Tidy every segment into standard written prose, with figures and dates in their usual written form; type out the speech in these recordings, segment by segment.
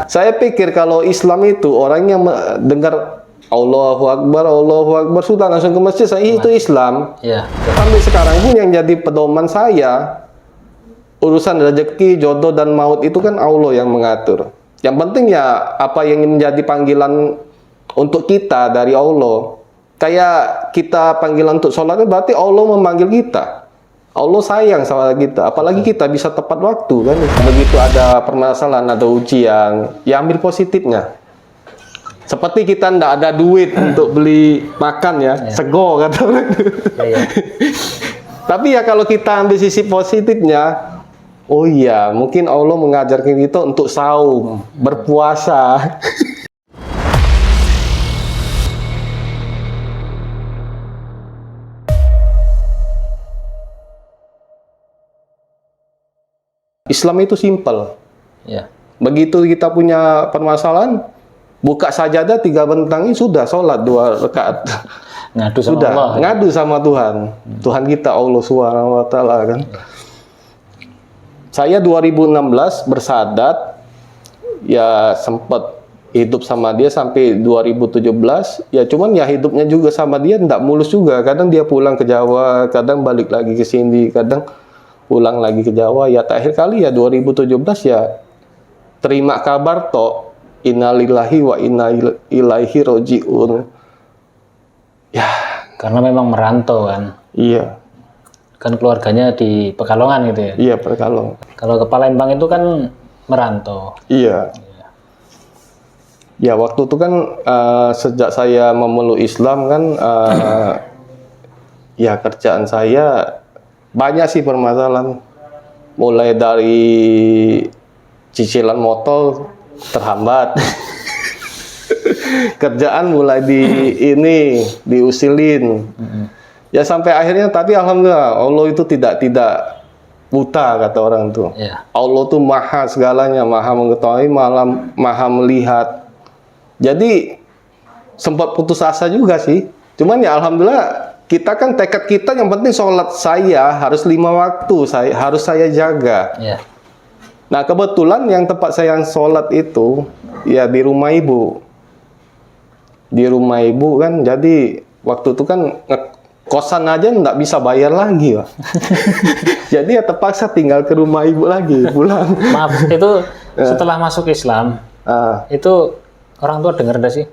Saya pikir kalau Islam itu orang yang dengar Allahu Akbar sudah langsung ke masjid, itu Islam. Iya. Sampai sekarang pun yang jadi pedoman saya, urusan rezeki, jodoh dan maut itu kan Allah yang mengatur. Yang penting ya apa yang menjadi panggilan untuk kita dari Allah. Kayak kita panggilan untuk sholat, berarti Allah memanggil kita. Allah sayang sama kita, apalagi kita bisa tepat waktu kan. Begitu ada permasalahan, ada ujian, ya ambil positifnya. Seperti kita ndak ada duit untuk beli makan ya, sego kata orang. Tapi ya kalau kita ambil sisi positifnya, oh iya, mungkin Allah mengajarkan kita untuk saum, berpuasa. Islam itu simpel. Ya. Begitu kita punya permasalahan, buka sajadah 3 bentang ini sudah sholat 2 rakaat. Ngadu sama sudah Allah. Ngadu sama Tuhan. Tuhan kita Allah Subhanahu wa taala kan. Saya 2016 bersadat, ya sempat hidup sama dia sampai 2017. Ya cuman ya hidupnya juga sama dia enggak mulus juga. Kadang dia pulang ke Jawa, kadang balik lagi ke sini, kadang pulang lagi ke Jawa. Ya terakhir kali ya 2017 ya terima kabar toh innalillahi wa inna ilaihi roji'un. Ya, karena memang merantau kan. Iya. Kan keluarganya di Pekalongan gitu ya. Iya, Pekalongan. Kalau ke Palembang itu kan merantau. Iya. Ya, waktu itu kan sejak saya memeluk Islam kan ya kerjaan saya banyak sih permasalahan. Mulai dari cicilan motor terhambat. Kerjaan mulai diusilin. Ya sampai akhirnya, tapi alhamdulillah Allah itu tidak buta kata orang tuh. Ya. Allah tuh maha segalanya, maha mengetahui, maha melihat. Jadi sempat putus asa juga sih. Cuman ya alhamdulillah kita kan tekad kita yang penting sholat saya harus 5 waktu, harus saya jaga. Ya. Nah kebetulan yang tempat saya sholat itu ya di rumah ibu. Di rumah ibu kan, jadi waktu itu kan kosan aja nggak bisa bayar lagi, Pak. Jadi ya terpaksa tinggal ke rumah ibu lagi, pulang. Maaf, itu setelah masuk Islam, itu orang tua dengar nggak sih?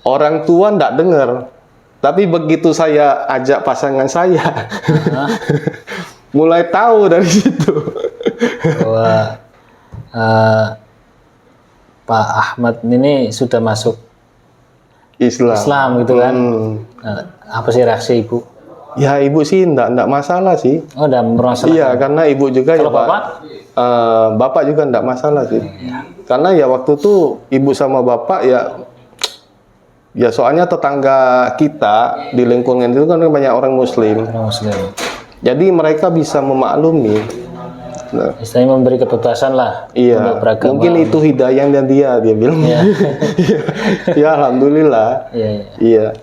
Orang tua nggak dengar, tapi begitu saya ajak pasangan saya, mulai tahu dari situ. Bahwa Pak Ahmad ini sudah masuk Islam gitu kan. Apa sih reaksi ibu? Ya ibu sih enggak masalah sih. Oh, enggak bermasalah. Iya, karena ibu juga kalau ya Pak. Bapak juga enggak masalah sih. Karena ya waktu itu ibu sama bapak ya soalnya tetangga kita di lingkungan itu kan banyak orang muslim. Jadi mereka bisa memaklumi. Nah, istilahnya memberi kebebasan lah. Iya, untuk beragama. mungkin itu hidayahnya dia bilang. Iya. Ya alhamdulillah. Iya.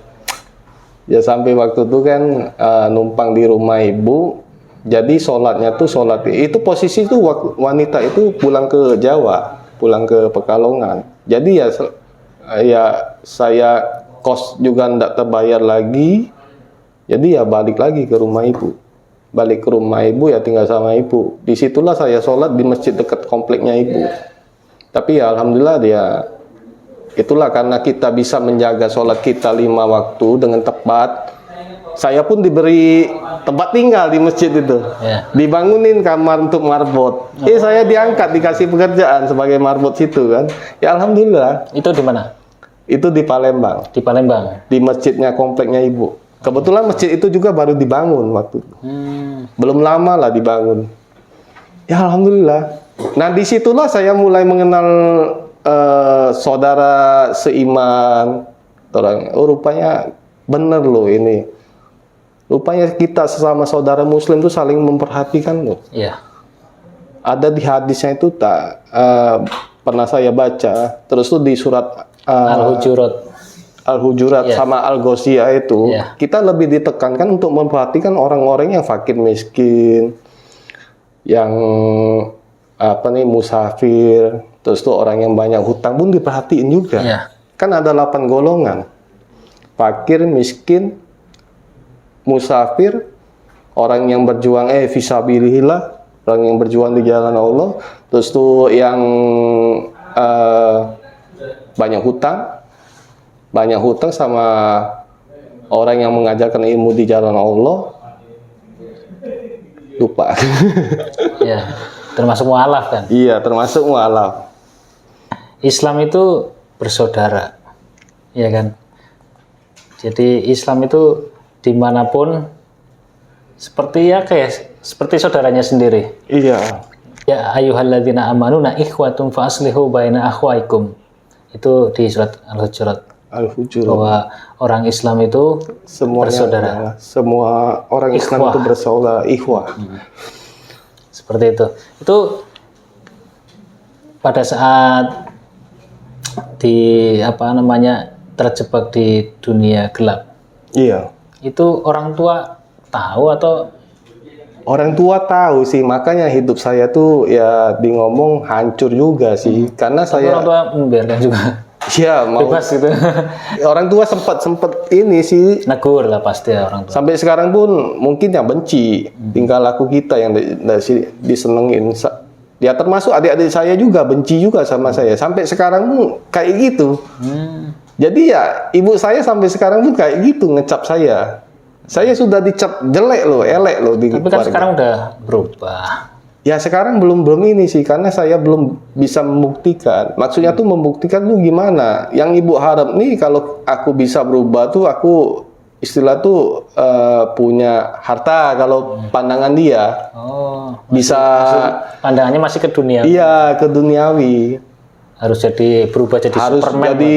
Ya sampai waktu itu kan numpang di rumah ibu. Jadi sholatnya tuh itu posisi tuh wanita itu pulang ke Jawa, pulang ke Pekalongan. Jadi ya saya kos juga ndak terbayar lagi. Jadi ya balik lagi ke rumah ibu. Balik ke rumah ibu ya tinggal sama ibu. Disitulah saya sholat di masjid dekat kompleknya ibu. Tapi ya alhamdulillah itulah karena kita bisa menjaga sholat kita 5 waktu dengan tepat. Saya pun diberi tempat tinggal di masjid itu. Dibangunin kamar untuk marbot. Saya diangkat, dikasih pekerjaan sebagai marbot situ kan. Ya alhamdulillah. Itu di mana? Itu di Palembang. Di Palembang. Di masjidnya kompleknya ibu. Kebetulan masjid itu juga baru dibangun waktu itu. Belum lama lah dibangun. Ya alhamdulillah. Nah disitulah saya mulai mengenal saudara seiman. Rupanya bener loh ini. Rupanya kita sesama saudara muslim itu saling memperhatikan loh. Iya. Ada di hadisnya itu pernah saya baca. Terus tuh di surat Al-Hujurat sama Al-Ghasyiyah itu, kita lebih ditekankan untuk memperhatikan orang-orang yang fakir miskin, yang musafir, Terus tuh orang yang banyak hutang pun diperhatiin juga. Iya. Kan ada 8 golongan. Fakir, miskin, musafir, orang yang berjuang fisabilillah, orang yang berjuang di jalan Allah. Terus tuh yang banyak hutang sama orang yang mengajarkan ilmu di jalan Allah. Lupa. Ya, termasuk mualaf kan? Iya, termasuk mualaf. Islam itu bersaudara, ya kan? Jadi Islam itu dimanapun seperti seperti saudaranya sendiri. Iya. Ya ayyuhalladzina amanu ikhwatum fa aslihu baina akhwaikum. Itu di surat Al-Hujurat. Bahwa orang Islam itu bersaudara. Semua orang Islam itu bersaudara, ikhwah. Seperti itu. Itu pada saat terjebak di dunia gelap. Iya. Itu orang tua tahu atau? Orang tua tahu sih, makanya hidup saya tuh ya di ngomong hancur juga sih, karena saya. Orang tua membiarkan juga. Iya, mau. Bebas gitu. Orang tua sempat ini sih. Negur lah pasti ya orang tua. Sampai sekarang pun mungkin yang benci tingkah laku kita yang disenengin. Ya termasuk adik-adik saya juga benci juga sama saya. Sampai sekarang pun kayak gitu. Jadi ya ibu saya sampai sekarang pun kayak gitu ngecap saya. Saya sudah dicap jelek loh, elek loh di Tapi kan keluarga. Sekarang udah berubah. Ya sekarang belum ini sih, karena saya belum bisa membuktikan. Maksudnya tuh membuktikan tuh gimana? Yang ibu harap nih kalau aku bisa berubah tuh aku istilah tuh punya harta kalau pandangan dia. Oh, Bisa pandangannya masih ke dunia. Iya, ke duniawi. Harus berubah jadi Harus Superman. jadi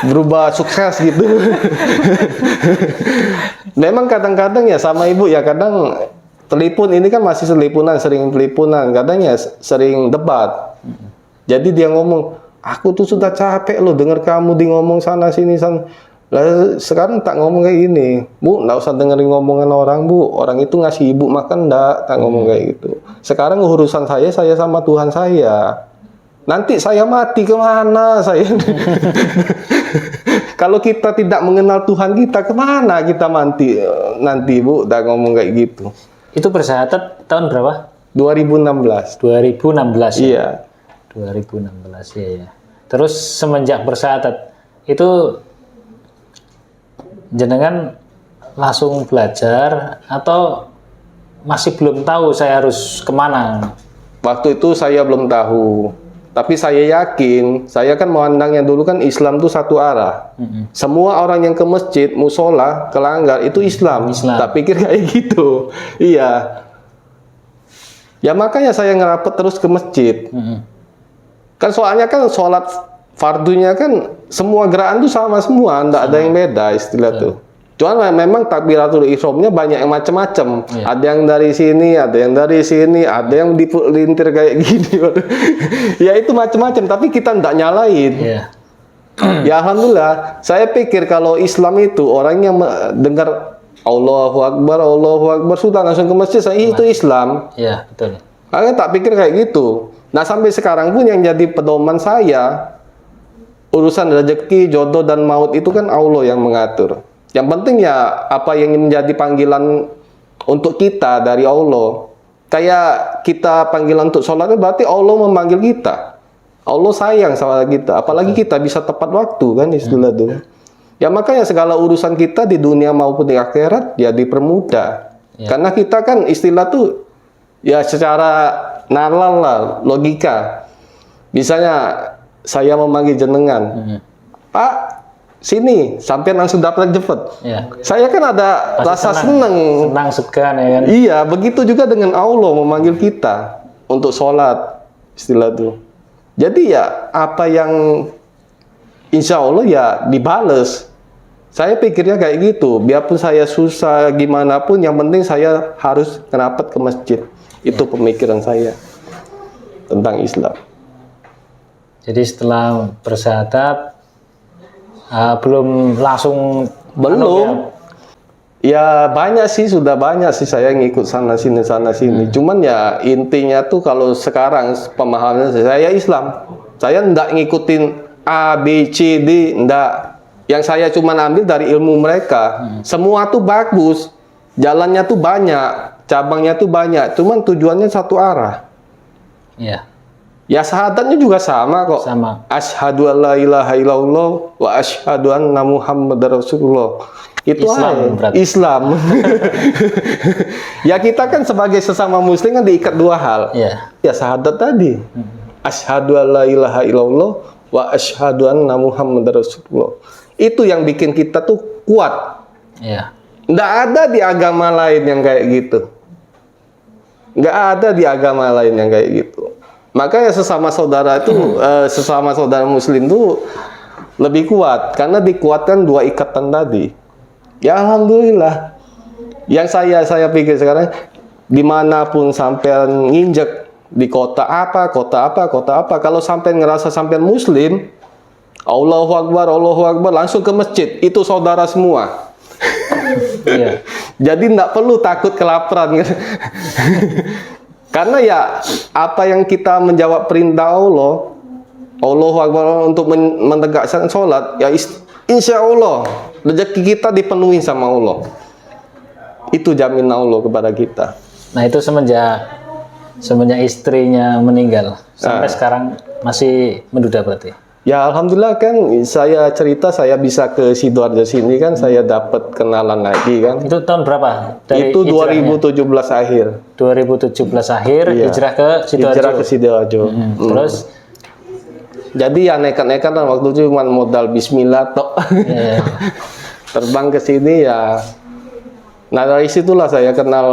berubah sukses gitu. Memang kadang-kadang ya sama ibu ya kadang telepon ini kan masih sering teleponan, kadang ya sering debat. Jadi dia ngomong, aku tuh sudah capek loh dengar kamu di ngomong sana sini sana. Lah sekarang tak ngomong kayak gini, Bu, nggak usah dengerin ngomongan orang, Bu. Orang itu ngasih ibu makan tak ngomong kayak gitu. Sekarang urusan saya sama Tuhan saya. Nanti saya mati kemana saya? Kalau kita tidak mengenal Tuhan kita, kemana kita mati nanti, Bu? Tak ngomong kayak gitu. Itu bersyahadat tahun berapa? 2016. 2016 ya? Iya. 2016 ya. Terus semenjak bersyahadat itu jenengan langsung belajar atau masih belum tahu saya harus kemana? Waktu itu saya belum tahu. Tapi saya yakin, saya kan memandangnya dulu kan Islam itu satu arah. Semua orang yang ke masjid, musola, ke langgar itu Islam. Tak pikir kayak gitu. Iya. Ya makanya saya ngerapat terus ke masjid. Kan soalnya kan sholat fardunya kan semua gerakan tuh sama semua, enggak ada yang beda istilah tuh. Cuman memang takbiratul ihramnya banyak yang macam-macam. Ada yang dari sini, ada yang dari sini, ada yang dipelintir kayak gini. Ya itu macam-macam, tapi kita enggak nyalain. Ya alhamdulillah, saya pikir kalau Islam itu orang yang dengar Allahu Akbar sudah langsung ke masjid, itu Islam. Iya, betul. Saya tak pikir kayak gitu. Nah sampai sekarang pun yang jadi pedoman saya, urusan rezeki, jodoh dan maut itu kan Allah yang mengatur. Yang penting ya apa yang menjadi panggilan untuk kita dari Allah. Kayak kita panggilan untuk sholat berarti Allah memanggil kita. Allah sayang sama kita. Apalagi kita bisa tepat waktu kan istilah itu. Ya makanya segala urusan kita di dunia maupun di akhirat ya dipermudah. Karena kita kan istilah tuh ya secara nalar lah, logika. Misalnya saya memanggil jenengan, Pak, sini, sampai langsung dapat cepet. Saya kan ada pasti rasa senang segan ya kan. Iya, begitu juga dengan Allah memanggil kita untuk sholat, istilah itu. Jadi ya apa yang insya Allah ya dibales. Saya pikirnya kayak gitu. Biarpun saya susah gimana pun, yang penting saya harus ngerapat ke masjid. Itu pemikiran saya tentang Islam. Jadi setelah bersyahadat belum langsung belum. Ya banyak sih, sudah banyak sih saya ngikut sana sini. Cuman ya intinya tuh kalau sekarang pemahamannya saya Islam. Saya nggak ngikutin A, B, C, D, nggak. Yang saya cuma ambil dari ilmu mereka. Semua tuh bagus, jalannya tuh banyak, cabangnya tuh banyak, cuman tujuannya satu arah. Iya. Ya syahadatnya juga sama kok. Sama. Asyhadu an la ilaha illallah wa asyhadu anna Muhammadar Rasulullah. Itu Islam, berarti. Islam. Ya kita kan sebagai sesama muslim kan diikat dua hal. Iya. Ya syahadat tadi. Asyhadu an la ilaha illallah wa asyhadu anna Muhammadar Rasulullah. Itu yang bikin kita tuh kuat. Iya. Nggak ada di agama lain yang kayak gitu. Nggak ada di agama lain yang kayak gitu. Makanya sesama saudara itu, sesama saudara muslim itu lebih kuat. Karena dikuatkan dua ikatan tadi. Ya Alhamdulillah. Yang saya pikir sekarang, dimanapun sampean nginjek, di kota apa, kalau sampean ngerasa sampean muslim, Allahu Akbar, langsung ke masjid. Itu saudara semua. Iya. Jadi nggak perlu takut kelaparan. Karena ya apa yang kita menjawab perintah Allah, Allahu Akbar untuk menegakkan sholat, ya insya Allah rezeki kita dipenuhi sama Allah. Itu jaminan Allah kepada kita. Nah itu semenjak istrinya meninggal sampai sekarang masih menduda berarti. Ya Alhamdulillah kan saya cerita saya bisa ke Sidoarjo sini kan saya dapat kenalan lagi kan. Itu tahun berapa? Itu 2017 akhir. 2017 akhir Iya. hijrah ke Sidoarjo. Hijrah ke Sidoarjo. Terus jadi ya nekat-nekat kan waktu itu cuma modal bismillah tok. iya. Terbang ke sini ya. Nah dari situlah saya kenal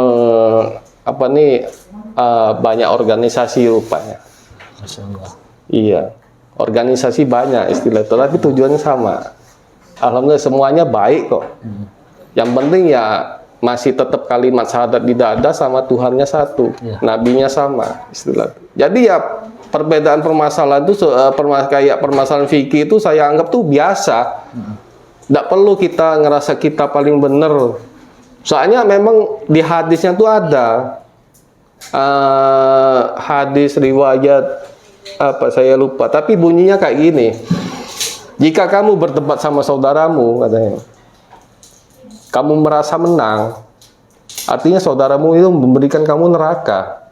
banyak organisasi rupanya. Masya Allah. Iya. Organisasi banyak istilah itu, tapi tujuannya sama. Alhamdulillah semuanya baik kok. Yang penting ya masih tetap kalimat syahadat di dada sama Tuhannya satu, nabinya sama istilah itu. Jadi ya perbedaan permasalahan itu kayak permasalahan fikih itu saya anggap tuh biasa. Nggak perlu kita ngerasa kita paling benar. Soalnya memang di hadisnya tuh ada hadis riwayat saya lupa, tapi bunyinya kayak gini. Jika kamu berdebat sama saudaramu, katanya, kamu merasa menang, artinya saudaramu itu memberikan kamu neraka.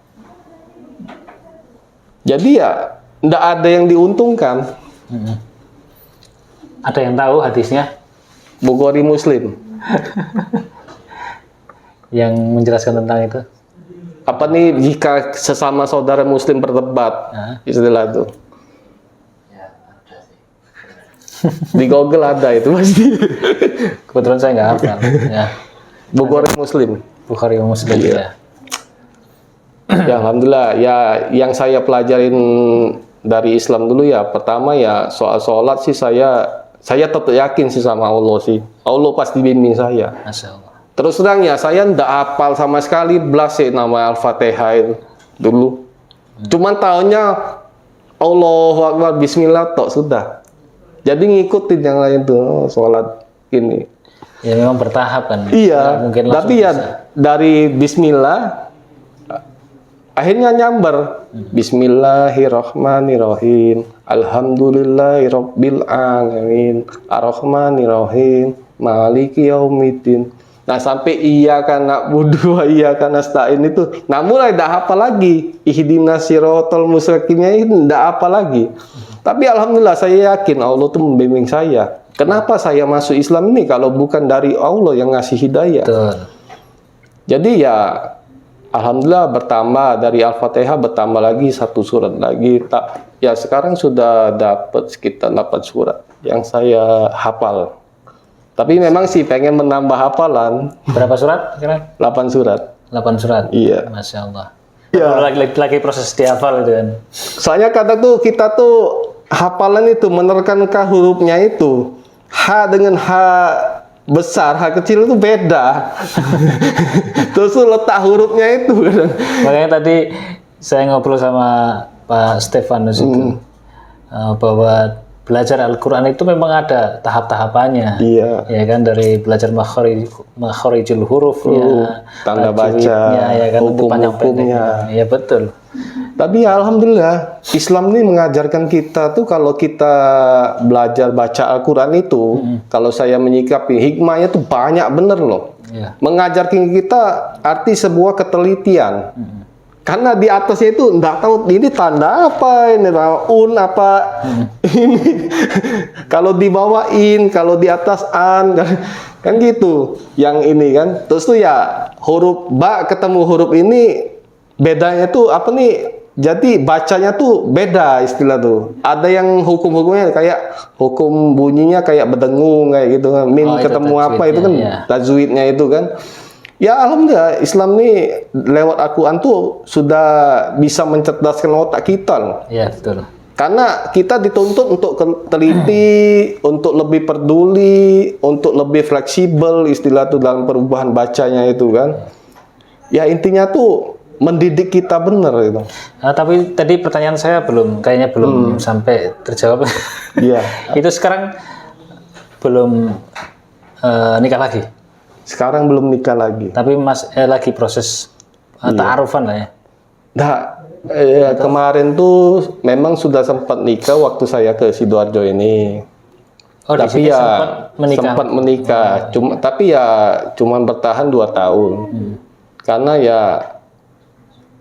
Jadi ya, nggak ada yang diuntungkan. Ada yang tahu hadisnya? Bukhari Muslim. Yang menjelaskan tentang itu? Apa nih jika sesama saudara muslim berdebat, istilah itu. Di Google ada itu pasti. Kebetulan saya nggak hafal. Ya. Bukhari Muslim. Bukhari Muslim ya. Ya Alhamdulillah. Ya yang saya pelajarin dari Islam dulu ya, pertama ya soal sholat sih saya tetap yakin sih sama Allah sih. Allah pasti bimbing saya. Masya Allah. Terus terang ya, saya ndak hafal sama sekali belas nama Al-Fatihah itu dulu. Cuman tahunya Allahu Akbar Bismillah tok sudah. Jadi ngikutin yang lain tuh sholat ini. Ya memang bertahap kan. Iya. Mungkin Tapi ya dari Bismillah akhirnya nyamber. Bismillahirrahmanirrahim. Alhamdulillahirabbil alamin. Arrahmanirrahim. Maliki yaumiddin. Nah sampai iyyaka na'budu wa iyyaka nasta'in itu, nah mulai dah apa lagi ihdinas siratal mustaqimnya itu ndak apa lagi. Tapi alhamdulillah saya yakin Allah tuh membimbing saya. Kenapa saya masuk Islam ini kalau bukan dari Allah yang ngasih hidayah? Betul. Jadi ya alhamdulillah bertambah dari Al-Fatihah, bertambah lagi satu surat lagi. Ya sekarang sudah dapat sekitar 8 surat yang saya hafal. Tapi memang sih pengen menambah hafalan. Berapa surat kira? 8 surat. 8 surat? Iya. Masya Allah. Iya. Lagi proses dihafal itu kan? Soalnya kita tuh hafalan itu menerkankan hurufnya itu. H dengan H besar, H kecil itu beda. Terus letak hurufnya itu. Makanya tadi saya ngobrol sama Pak Stefanus itu. Bahwa belajar Al-Quran itu memang ada tahap-tahapannya. Iya. Ya kan, dari belajar makharijul hurufnya, tanda baca, ya kan, hukum-hukumnya. Ya betul. Tapi ya alhamdulillah, Islam ini mengajarkan kita tuh kalau kita belajar baca Al-Quran itu, kalau saya menyikapi hikmahnya tuh banyak bener loh. Ya. Mengajarkan kita arti sebuah ketelitian. Karena di atasnya itu enggak tahu ini tanda apa, ini apa, ini kalau dibawain, kalau di atas an, kan gitu. Yang ini kan, terus tuh ya huruf ba ketemu huruf ini bedanya tuh apa nih? Jadi bacanya tuh beda istilah tuh. Ada yang hukum-hukumnya kayak hukum bunyinya kayak berdengung kayak gitu kan. Min ketemu apa itu kan tajwidnya itu kan. Ya alhamdulillah Islam nih lewat Al-Quran tuh sudah bisa mencerdaskan otak kita. Iya betul. Karena kita dituntut untuk teliti, untuk lebih peduli, untuk lebih fleksibel istilah tuh dalam perubahan bacanya itu kan. Ya intinya tuh mendidik kita bener itu. Tapi tadi pertanyaan saya kayaknya belum sampai terjawab. Iya. Itu sekarang belum nikah lagi. Sekarang belum nikah lagi. Tapi lagi proses ta'arufan lah ya. Nah, kemarin tuh memang sudah sempat nikah waktu saya ke Sidoarjo ini. Oh, tapi ya sempat menikah. Tapi ya cuma bertahan 2 tahun. Karena ya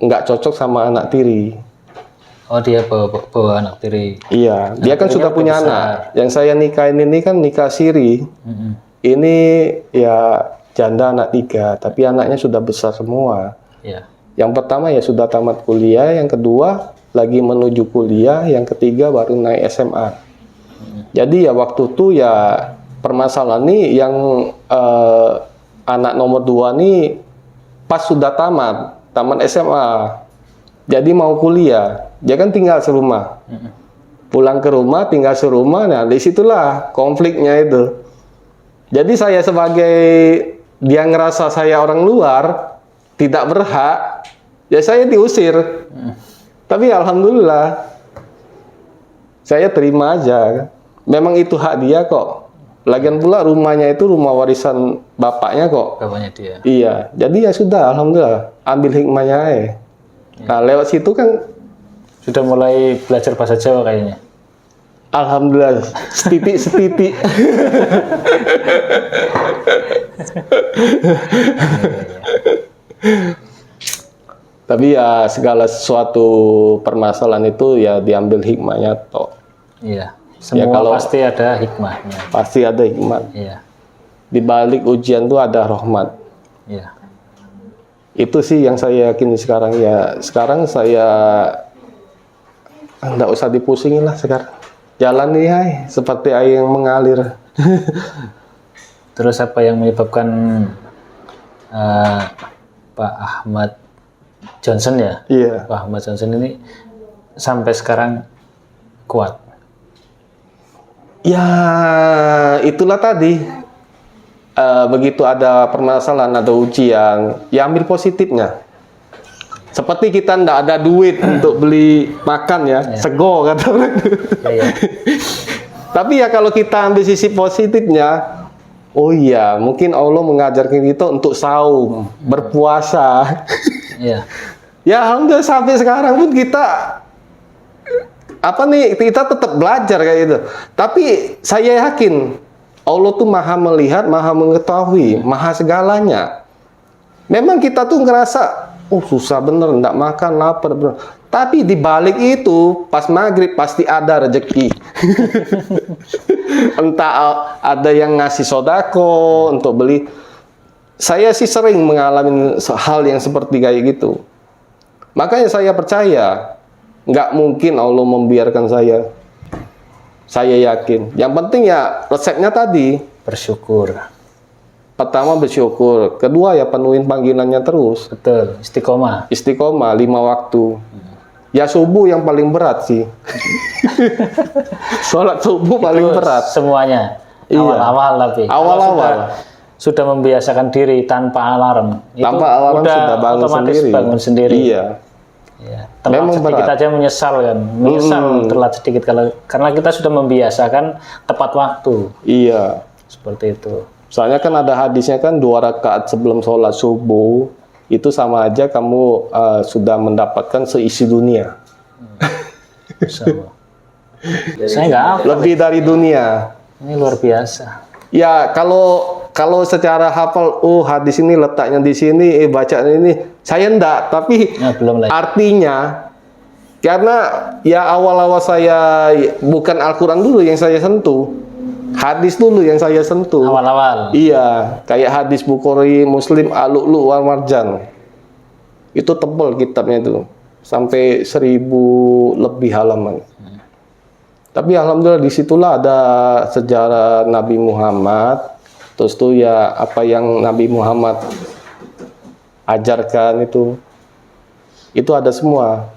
nggak cocok sama anak tiri. Oh, dia bawa anak tiri. Iya, dia kan sudah punya anak. Yang saya nikahin ini kan nikah siri. Ini ya janda anak 3, tapi anaknya sudah besar semua. Iya. Yang pertama ya sudah tamat kuliah, yang kedua lagi menuju kuliah, yang ketiga baru naik SMA. Jadi ya waktu itu ya permasalahan nih yang anak nomor 2 nih pas sudah tamat SMA. Jadi mau kuliah, dia kan tinggal serumah. Pulang ke rumah, tinggal serumah, nah disitulah konfliknya itu. Jadi saya sebagai dia ngerasa saya orang luar, tidak berhak, ya saya diusir. Tapi alhamdulillah, saya terima aja. Memang itu hak dia kok. Lagian pula rumahnya itu rumah warisan bapaknya kok. Bapaknya dia. Iya, jadi ya sudah, alhamdulillah, ambil hikmahnya aja. Nah lewat situ kan sudah mulai belajar bahasa Jawa kayaknya. Alhamdulillah, setitik. Tapi ya segala sesuatu permasalahan itu ya diambil hikmahnya toh. Iya, semua ya, pasti ada hikmahnya. Pasti ada hikmah. Iya. Di balik ujian itu ada rahmat. Iya. Itu sih yang saya yakini sekarang ya. Sekarang saya nggak usah dipusingin lah sekarang. Jalani ya, seperti air yang mengalir. Terus apa yang menyebabkan Pak Ahmad Johnson ya? Iya. Pak Ahmad Johnson ini sampai sekarang kuat? Ya, itulah tadi. Begitu ada permasalahan, ada ujian, ya ambil positifnya. Seperti kita ndak ada duit untuk beli makan ya, sego kata orang. Tapi ya kalau kita ambil sisi positifnya, oh iya, mungkin Allah mengajarkan kita untuk saum, berpuasa. Iya. Ya alhamdulillah sampai sekarang pun kita kita tetap belajar kayak gitu. Tapi saya yakin Allah tuh maha melihat, maha mengetahui, maha segalanya. Memang kita tuh ngerasa susah bener, nggak makan, lapar bener. Tapi di balik itu, pas maghrib pasti ada rezeki. Entah ada yang ngasih sodako untuk beli. Saya sih sering mengalami hal yang seperti kayak gitu. Makanya saya percaya, nggak mungkin Allah membiarkan saya. Saya yakin. Yang penting ya resepnya tadi. Bersyukur. Pertama bersyukur, kedua ya penuhin panggilannya terus. Betul, istiqomah. Istiqomah 5 waktu. Ya subuh yang paling berat sih. Sholat subuh paling berat. Semuanya. Iya. Awal-awal tapi. Awal-awal. Sudah membiasakan diri tanpa alarm. Tanpa alarm sudah bangun sendiri. Bangun sendiri. Iya. Ya. Telat sedikit aja menyesal kan. Menyesal telat sedikit karena kita sudah membiasakan tepat waktu. Iya. Seperti itu. Soalnya kan ada hadisnya kan 2 rakaat sebelum sholat subuh itu sama aja kamu sudah mendapatkan seisi dunia. Saya nggak hafal. Lebih dari dunia. Ini luar biasa. Ya, kalau secara hafal, hadis ini letaknya di sini, bacaan ini, saya enggak. Tapi belum lagi. Artinya, karena ya awal-awal saya bukan Al-Quran dulu yang saya sentuh, hadis dulu yang saya sentuh. Awal-awal. Iya, kayak hadis Bukhari, Muslim, Al-Lu'lu' wal Marjan. Itu tebal kitabnya itu, sampai 1000 lebih halaman. Tapi alhamdulillah disitulah ada sejarah Nabi Muhammad. Terus tuh ya apa yang Nabi Muhammad ajarkan itu ada semua.